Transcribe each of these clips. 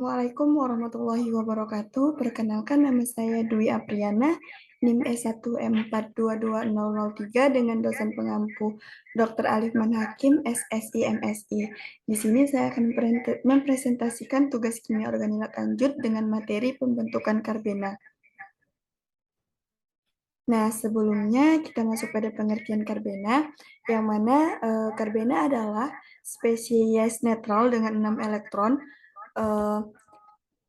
Assalamualaikum warahmatullahi wabarakatuh. Perkenalkan nama saya Dwi Apriana, NIM S1M422003 dengan dosen pengampu Dr. Alifman Hakim, SSI MSI. Di sini saya akan mempresentasikan tugas kimia organik lanjut dengan materi pembentukan karbena. Nah, sebelumnya kita masuk pada pengertian karbena, yang mana karbena adalah spesies netral dengan 6 elektron eh,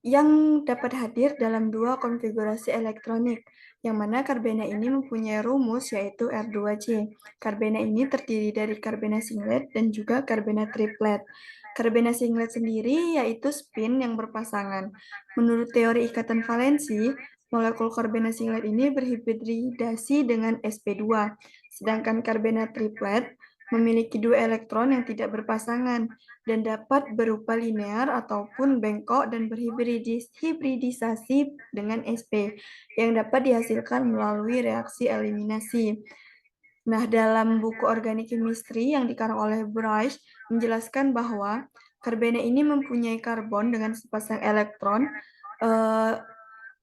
yang dapat hadir dalam dua konfigurasi elektronik, yang mana karbena ini mempunyai rumus yaitu R2C. Karbena ini terdiri dari karbena singlet dan juga karbena triplet. Karbena singlet sendiri yaitu spin yang berpasangan. Menurut teori ikatan valensi, molekul karbena singlet ini berhibridasi dengan sp2, sedangkan karbena triplet memiliki dua elektron yang tidak berpasangan dan dapat berupa linear ataupun bengkok dan berhibridisasi dengan sp yang dapat dihasilkan melalui reaksi eliminasi. Nah, dalam buku Organic Chemistry yang dikarang oleh Bryce menjelaskan bahwa karbena ini mempunyai karbon dengan sepasang elektron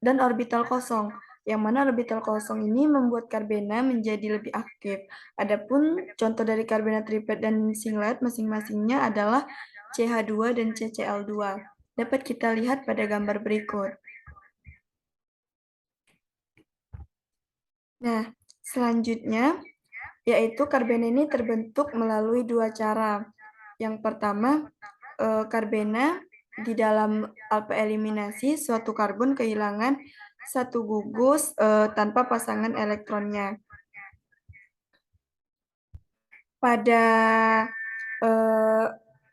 dan orbital kosong, yang mana orbital kosong ini membuat karbena menjadi lebih aktif. Adapun contoh dari karbena triplet dan singlet masing-masingnya adalah CH2 dan CCl2. Dapat kita lihat pada gambar berikut. Nah, selanjutnya yaitu karbena ini terbentuk melalui dua cara. Yang pertama, karbena di dalam alfa eliminasi suatu karbon kehilangan satu gugus tanpa pasangan elektronnya. Pada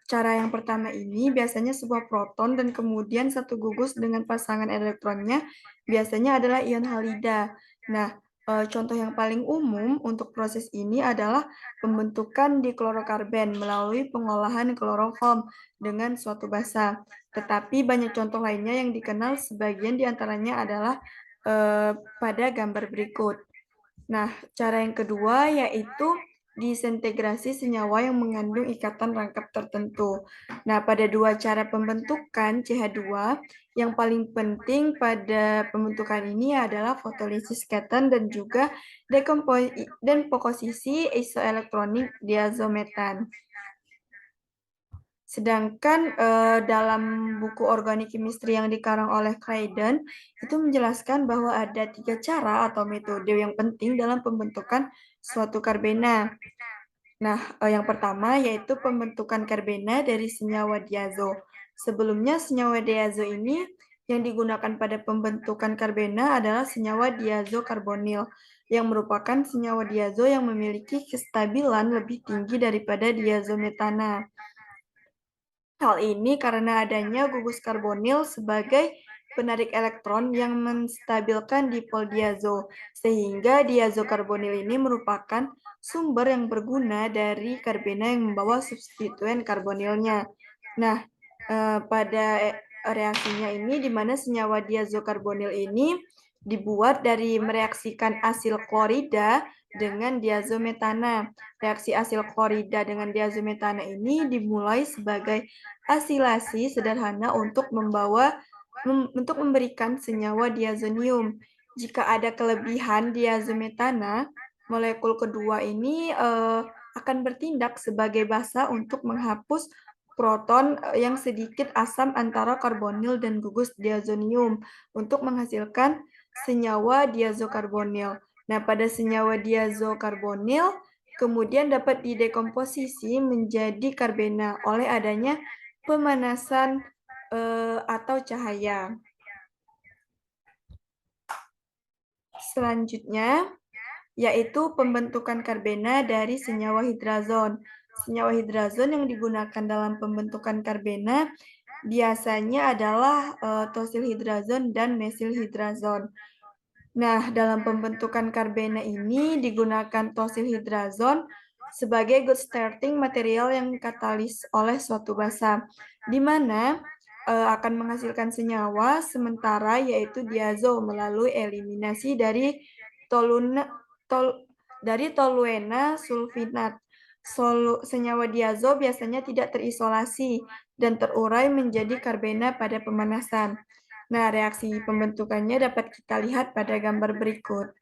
cara yang pertama ini biasanya sebuah proton dan kemudian satu gugus dengan pasangan elektronnya biasanya adalah ion halida. Nah, contoh yang paling umum untuk proses ini adalah pembentukan diklorokarben melalui pengolahan kloroform dengan suatu basa. Tetapi banyak contoh lainnya yang dikenal, sebagian diantaranya adalah pada gambar berikut. Nah, cara yang kedua yaitu disintegrasi senyawa yang mengandung ikatan rangkap tertentu. Nah, pada dua cara pembentukan CH2, yang paling penting pada pembentukan ini adalah fotolisis keton dan juga dekomposisi isoelektronik diazometan. Sedangkan dalam buku Organic Chemistry yang dikarang oleh Craydon, itu menjelaskan bahwa ada 3 cara atau metode yang penting dalam pembentukan suatu karbena. Nah, yang pertama yaitu pembentukan karbena dari senyawa diazo. Sebelumnya senyawa diazo ini yang digunakan pada pembentukan karbena adalah senyawa diazo karbonil, yang merupakan senyawa diazo yang memiliki kestabilan lebih tinggi daripada diazometana. Hal ini karena adanya gugus karbonil sebagai penarik elektron yang menstabilkan dipol diazo, sehingga diazo karbonil ini merupakan sumber yang berguna dari karbena yang membawa substituen karbonilnya. Nah, pada reaksinya ini di mana senyawa diazo karbonil ini dibuat dari mereaksikan asil klorida dengan diazometana. Reaksi asil klorida dengan diazometana ini dimulai sebagai asilasi sederhana untuk memberikan senyawa diazonium. Jika ada kelebihan diazometana, molekul kedua ini akan bertindak sebagai basa untuk menghapus proton yang sedikit asam antara karbonil dan gugus diazonium untuk menghasilkan senyawa diazokarbonil. Nah, pada senyawa diazokarbonil kemudian dapat didekomposisi menjadi karbena oleh adanya pemanasan atau cahaya. Selanjutnya, yaitu pembentukan karbena dari senyawa hidrazon. Senyawa hidrazon yang digunakan dalam pembentukan karbena biasanya adalah tosilhidrazon dan mesilhidrazon. Nah, dalam pembentukan karbena ini digunakan tosilhidrazon sebagai good starting material yang katalis oleh suatu basa, di mana akan menghasilkan senyawa sementara yaitu diazo melalui eliminasi dari toluena sulfinat. Senyawa diazo biasanya tidak terisolasi dan terurai menjadi karbena pada pemanasan. Nah, reaksi pembentukannya dapat kita lihat pada gambar berikut.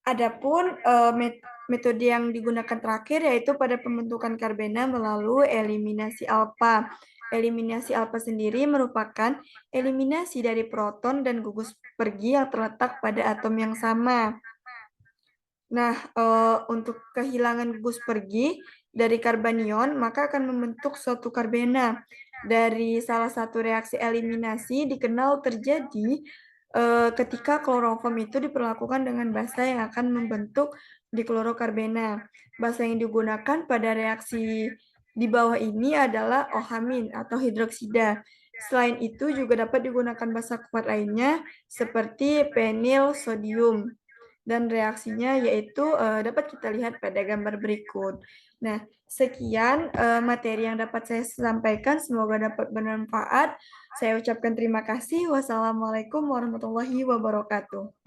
Adapun metode yang digunakan terakhir yaitu pada pembentukan karbena melalui eliminasi alfa. Eliminasi alfa sendiri merupakan eliminasi dari proton dan gugus pergi yang terletak pada atom yang sama. Nah, untuk kehilangan gugus pergi dari karbanion, maka akan membentuk suatu karbena. Dari salah satu reaksi eliminasi dikenal terjadi ketika kloroform itu diperlakukan dengan basa yang akan membentuk diklorokarbena. Basa yang digunakan pada reaksi di bawah ini adalah OH- atau hidroksida. Selain itu juga dapat digunakan basa kuat lainnya seperti penil sodium. Dan reaksinya yaitu dapat kita lihat pada gambar berikut. Nah, sekian materi yang dapat saya sampaikan. Semoga dapat bermanfaat. Saya ucapkan terima kasih. Wassalamualaikum warahmatullahi wabarakatuh.